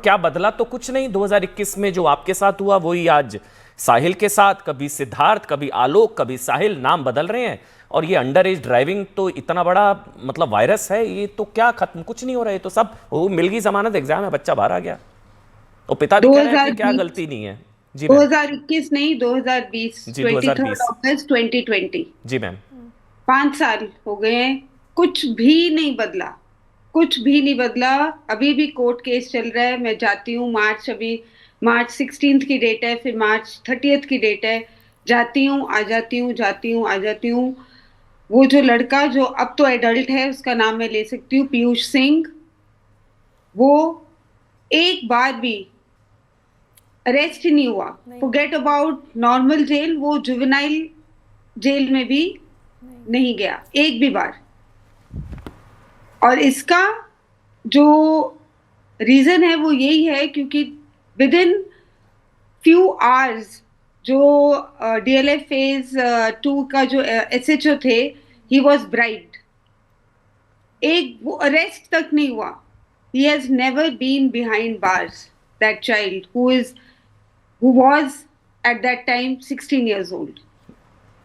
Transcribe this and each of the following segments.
क्या बदला? तो कुछ नहीं। 2021 में जो आपके साथ हुआ वही आज साहिल के साथ, कभी सिद्धार्थ, कभी आलोक, कभी साहिल, नाम बदल रहे हैं। और ये अंडर एज ड्राइविंग तो इतना बड़ा मतलब वायरस है, ये तो क्या खत्म कुछ नहीं हो रहा है। तो सब वो मिल गई जमानत, एग्जाम है, बच्चा बाहर आ गया और पिता भी कह रहे हैं कि क्या गलती नहीं है। जी मैम। 2021 नहीं, 2020, जी 23 2020। अगस्त 2020। जी मैम। 5 साल हो गए हैं, कुछ भी नहीं बदला, कुछ भी नहीं बदला। अभी भी कोर्ट केस चल रहा है। मैं जाती हूँ मार्च, अभी मार्च 16 की डेट है, फिर मार्च 30 की डेट है। जाती हूँ आ जाती हूँ, जाती हूँ आ जाती हूँ। वो जो लड़का जो अब तो एडल्ट है, उसका नाम मैं ले सकती हूँ, पीयूष सिंह, वो एक बार भी अरेस्ट ही नहीं हुआ। फॉरगेट अबाउट नॉर्मल जेल, वो जुवेनाइल जेल में भी नहीं गया एक भी बार। और इसका जो रीजन है वो यही है क्योंकि विद इन फ्यू आवर्स जो डीएलएफ फेज 2 का जो एसएचओ थे, ही वाज ब्राइब्ड। एक वो अरेस्ट तक नहीं हुआ। He has never been behind bars, that child who was at that time 16 years old।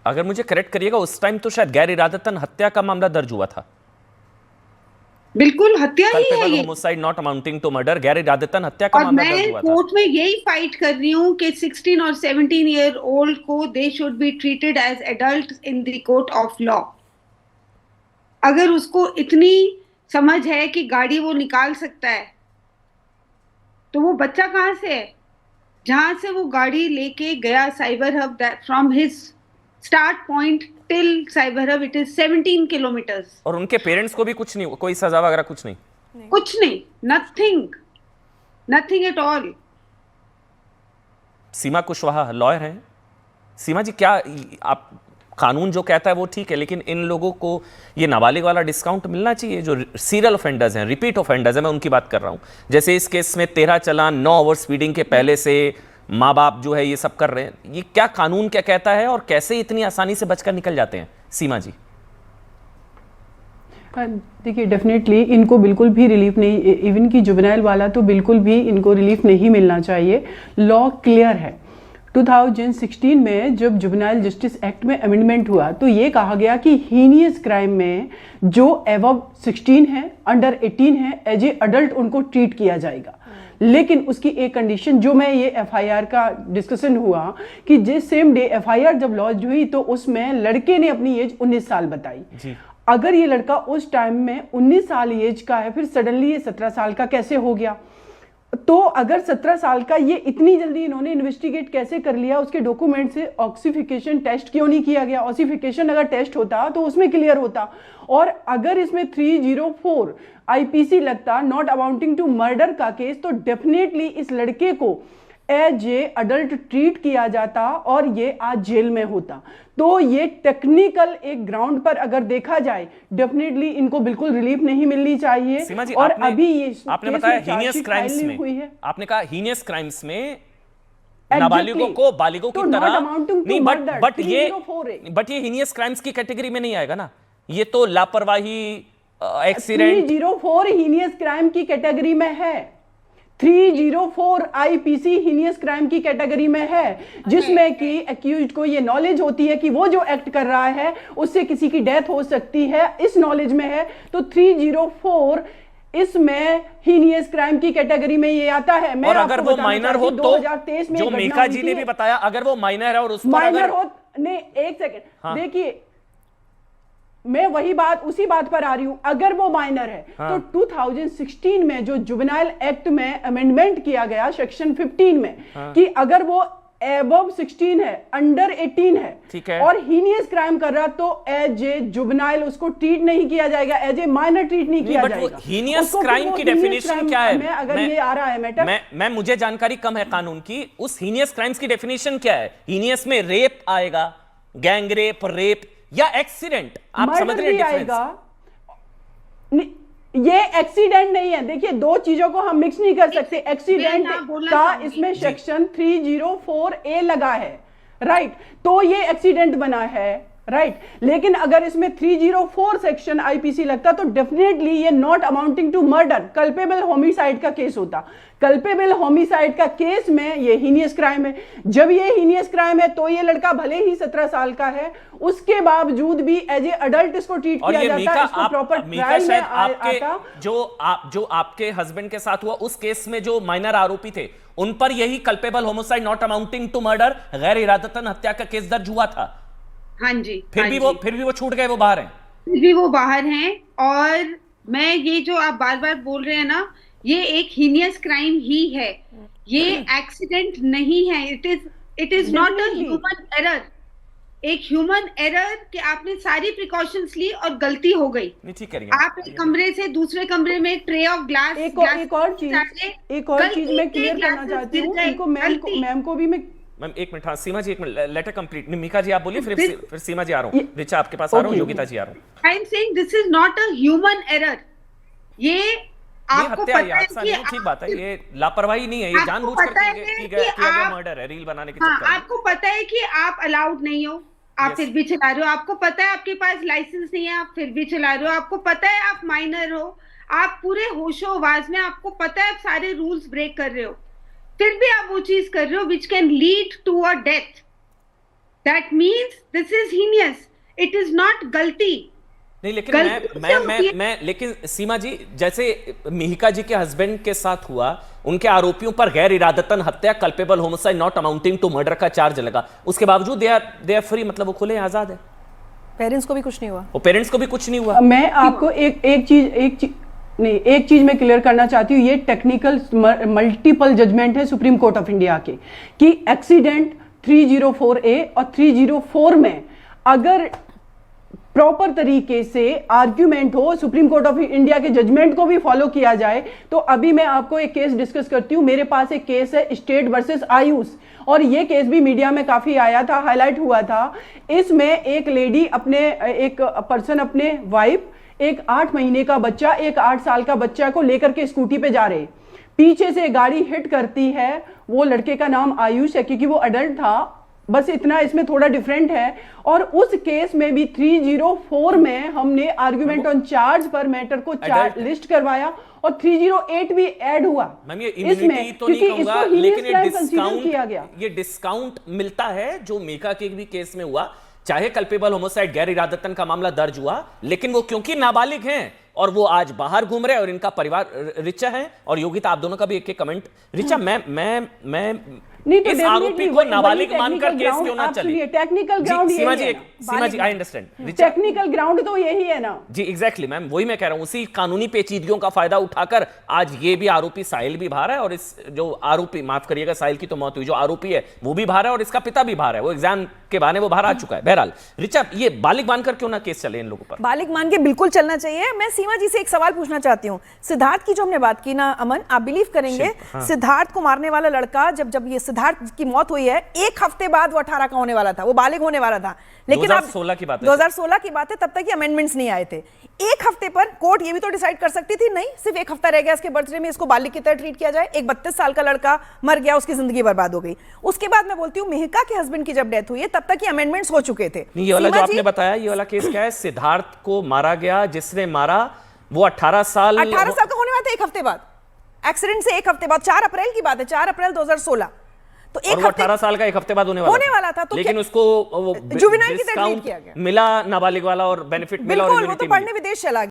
अगर मुझे करेक्ट करिएगा, उस टाइम तो शायद गैर इरादतन हत्या का मामला दर्ज हुआ था। बिल्कुल हत्या ही है कल्पेबल ये। Homicide not amounting to murder, गैर इरादतन हत्या का और मामला दर्ज मैं हुआ था। कोर्ट में यही फाइट कर रही हूँ कि 16 और 17 year old को they should be treated as adult in the court of law. अगर उसको इतनी समझ है कि गाड़ी वो निकाल सकता है, तो वो बच्चा कहाँ से है? जहां से वो गाड़ी लेके गया cyber hub, from his start point till cyber hub, it is 17 kilometres. और उनके पेरेंट्स को भी कुछ नहीं, कोई सजा वगैरह कुछ नहीं? कुछ नहीं, nothing, nothing at all. Seema Kushwaha lawyer हैं। सीमा जी, क्या आप, कानून जो कहता है वो ठीक है, लेकिन इन लोगों को ये नाबालिग वाला डिस्काउंट मिलना चाहिए जो सीरियल ऑफेंडर्स हैं, रिपीट ऑफेंडर्स हैं, मैं उनकी बात कर रहा हूं। जैसे इस केस में 13 चालान 9 ओवर स्पीडिंग के पहले से माँ बाप जो है ये सब कर रहे हैं। ये क्या कानून क्या कहता है और कैसे इतनी आसानी से बचकर निकल जाते हैं? सीमा जी। देखिए, डेफिनेटली इनको बिल्कुल भी रिलीफ नहीं, इवन की जुवेनाइल वाला तो बिल्कुल भी इनको रिलीफ नहीं मिलना चाहिए। लॉ क्लियर है। 2016 में जब जुवेनाइल जस्टिस एक्ट में अमेंडमेंट हुआ तो ये कहा गया कि हीनियस क्राइम में जो एबव 16 है, अंडर 18 है, एज ए अडल्ट उनको ट्रीट किया जाएगा। लेकिन उसकी एक कंडीशन, जो मैं ये एफआईआर का डिस्कशन हुआ कि जिस सेम डे एफआईआर जब लॉन्च हुई तो उसमें लड़के ने अपनी एज 19 साल बताई जी। अगर ये लड़का उस टाइम में 19 साल एज का है, फिर सडनली ये 17 साल का कैसे हो गया? तो अगर 17 साल का, ये इतनी जल्दी इन्होंने इन्वेस्टिगेट कैसे कर लिया? उसके डॉक्यूमेंट से ऑक्सीफिकेशन टेस्ट क्यों नहीं किया गया? ऑक्सीफिकेशन अगर टेस्ट होता तो उसमें क्लियर होता। और अगर इसमें 304 आईपीसी लगता, नॉट अमाउंटिंग टू मर्डर का केस, तो डेफिनेटली इस लड़के को एज ए अडल्ट ट्रीट किया जाता और ये आज जेल में होता। तो ये टेक्निकल एक ग्राउंड पर अगर देखा जाए, डेफिनेटली इनको बिल्कुल रिलीफ नहीं मिलनी चाहिए। सीमा जी, और अभी ये आपने बताया हीनियस क्राइम्स में हुई है। आपने कहा हीनियस क्राइम्स में नाबालिगों को बालिगों की तरह नहीं, बट ये हीनियस क्राइम्स की कैटेगरी में नहीं आएगा ना। ये तो लापरवाही, एक्सीडेंट। 304 हीनियस क्राइम की कैटेगरी में है। 304 आईपीसी हीनियस क्राइम की कैटेगरी में है, जिसमें कि एक्यूज्ड को ये नॉलेज होती है कि वो जो एक्ट कर रहा है उससे किसी की डेथ हो सकती है, इस नॉलेज में है। तो 304 इसमें हीनियस क्राइम की कैटेगरी में ये आता है। मैं और अगर वो माइनर हो तो 2023 में जो मेका जी ने भी बताया, अगर वो माइनर है और उस पर माइनर हो, नहीं एक सेकेंड, हाँ। देखिए मैं वही बात, उसी बात पर आ रही हूं। अगर वो माइनर है तो 2016 में जो जुवेनाइल एक्ट में अमेंडमेंट किया गया सेक्शन 15 में, कि अगर वो एबव 16 है, अंडर 18 है, ठीक है, और हीनियस क्राइम कर रहा तो एज ए जुवेनाइल उसको ट्रीट नहीं किया जाएगा, एज ए माइनर ट्रीट नहीं किया जाएगा। हीनियस क्राइम की डेफिनेशन क्या है? अगर ये आ रहा है मैटर, मैं मुझे जानकारी कम है कानून की, उस हीनियस क्राइम्स की डेफिनेशन क्या है? हीनियस में रेप आएगा, गैंग रेप या एक्सीडेंट? आप समझ रहे हैं डिफरेंस? ये एक्सीडेंट नहीं है। देखिए, दो चीजों को हम मिक्स नहीं कर सकते। एक्सीडेंट का इसमें सेक्शन 304A लगा है, राइट? तो ये एक्सीडेंट बना है, राइट लेकिन अगर इसमें 304 सेक्शन आईपीसी लगता तो डेफिनेटली ये not amounting to murder, culpable homicide का केस होता। कल्पेबल होमिसाइड का केस में ये हीनियस क्राइम है। जब ये हीनियस क्राइम है तो ये लड़का भले ही 17 साल का है, उसके बावजूद भी एज ए अडल्ट इसको ट्रीट किया जाता है। इसको प्रॉपर ट्रायल में आता। जो आपके हस्बैंड के साथ हुआ उस केस में जो माइनर आरोपी थे उन पर यही culpable homicide not amounting to murder, गैर इरादतन हत्या का केस दर्ज हुआ था। हाँ जी। फिर भी वो छूट गए, वो बाहर हैं। फिर भी वो बाहर हैं। और मैं ये जो आप बार बार बोल रहे हैं ना, ये एक हीनियस क्राइम ही है, ये एक्सीडेंट नहीं है। It is not a human error. एक ह्यूमन एरर कि आपने सारी प्रिकॉशंस ली और गलती हो गई। ठीक करेंगे आप एक कमरे से दूसरे कमरे में ट्रे ऑफ ग्लास एक और चीज मैं क्लियर करना चाहती हूँ इनको, मैम को भी मैं। मैम एक मिनट, हाँ सीमा जी एक मिनट, लेटर कंप्लीट। मीका जी आप बोलिए, फिर सीमा जी आ रहा हूँ, रिचा आपके पास आ रहा हूँ, योगिता जी आ रहा हूँ। I am saying this is not a human error. ये आपको पता है कि ठीक बात है, ये लापरवाही नहीं है, ये जानबूझकर किया गया मर्डर है रील बनाने के चक्कर में। आपको पता है कि आप अलाउड नहीं हो, आप फिर भी चला रहे हो। आपको पता है आपके पास लाइसेंस नहीं है, आप फिर भी चला रहे हो। आपको पता है आप माइनर हो, आप पूरे होशो आवाज में, आपको पता है आप सारे रूल्स ब्रेक कर रहे हो, फिर भी आप वो चीज कर रहे हो which can lead to a death. That means this is heinous, it is not गलती। नहीं लेकिन मैं लेकिन सीमा जी, जैसे मिहिका जी के हस्बैंड के साथ हुआ, उनके आरोपियों पर गैर इरादतन हत्या culpable homicide not amounting to murder का चार्ज लगा, उसके बावजूद दे आर फ्री, मतलब वो खुले आजाद है। पेरेंट्स को भी कुछ नहीं हुआ, वो पेरेंट्स को भी कुछ नहीं हुआ। मैं आपको एक चीज मैं क्लियर करना चाहती हूँ, ये टेक्निकल मल्टीपल जजमेंट है सुप्रीम कोर्ट ऑफ इंडिया के कि एक्सीडेंट 304A और 304 में अगर प्रॉपर तरीके से आर्ग्यूमेंट हो, सुप्रीम कोर्ट ऑफ इंडिया के जजमेंट को भी फॉलो किया जाए, तो अभी मैं आपको एक केस डिस्कस करती हूँ। मेरे पास एक केस है स्टेट वर्सेस आयुष, और ये केस भी मीडिया में काफी आया था, हाईलाइट हुआ था। इसमें एक लेडी एक पर्सन अपने वाइफ, एक 8 महीने का बच्चा, एक 8 साल का बच्चा को लेकर के स्कूटी पे जा रहे, पीछे से गाड़ी हिट करती है। वो लड़के का नाम आयुष है क्योंकि वो अडल्ट था, बस इतना इसमें थोड़ा डिफरेंट है। और उस केस में भी 304 में हमने आर्गुमेंट ऑन चार्ज पर मैटर को लिस्ट करवाया और 308 भी ऐड हुआ इसमें, तो क्योंकि इसको हीनियस क्राइम कंसीडर किया गया। ये डिस्काउंट मिलता है जो मीका के भी केस में हुआ, चाहे कल्पेबल होमिसाइड गैर इरादतन का मामला दर्ज हुआ, लेकिन वो क्योंकि नाबालिग हैं और वो आज बाहर घूम रहे हैं और इनका परिवार, रिचा है और योगिता आप दोनों का भी एक एक कमेंट। रिचा मैं नहीं तो इस आरोपी को नाबालिग मानकर केस क्यों ना चले? Technical ground Seema ji I understand, technical ground तो यही है ना जी। एग्जैक्टली मैम, वही मैं कह रहा हूं, उसी कानूनी पेचीदगियों का फायदा उठाकर आज ये भी आरोपी साहिल भी बाहर है, और इस जो आरोपी, माफ करिएगा साहिल की तो मौत हुई, जो आरोपी है वो भी बाहर है और इसका पिता भी बाहर है, वो एग्जाम के बहाने वो बाहर आ चुका है। बहरहाल रिचा, ये बालिग मानकर क्यों ना केस चले इन लोगों पर? बालिग मान के बिल्कुल चलना चाहिए। मैं सीमा जी से एक सवाल पूछना चाहती हूँ, सिद्धार्थ की जो हमने बात की ना अमन, आप बिलीव करेंगे सिद्धार्थ को मारने वाला लड़का, जब ये सिद्धार्थ की मौत हुई है, एक हफ्ते बाद वो 18 का होने वाला था, वो बालिग होने वाला था। लेकिन 2016 की बात है, 2016 की बात है, तब तक ये अमेंडमेंट्स नहीं आए थे। एक हफ्ते पर कोर्ट ये भी तो डिसाइड कर सकती थी, नहीं सिर्फ एक हफ्ता रह गया इसके बर्थडे में, इसको बालिग की तरह ट्रीट किया जाए। एक 32 साल का लड़का मर गया, उसकी जिंदगी बर्बाद हो गई। उसके बाद मैं बोलती हूँ मिहिका के हस्बैंड की जब डेथ हुई है, तब तक ये अमेंडमेंट्स हो चुके थे। ये वाला जो आपने बताया, ये वाला केस क्या है? सिद्धार्थ को मारा गया, जिसने मारा वो 18 साल का होने वाला था एक हफ्ते बाद, एक्सीडेंट से एक हफ्ते बाद, 4 अप्रैल की बात है, 4 अप्रैल 2016। तो एक 18 साल का एक हफ्ते बाद होने वाला था, तो लेकिन उसको जुवेनाइल की तरह ट्रीट किया गया, मिला नाबालिग वाला और बेनिफिट मिला, और वो तो पढ़ने विदेश चला गया।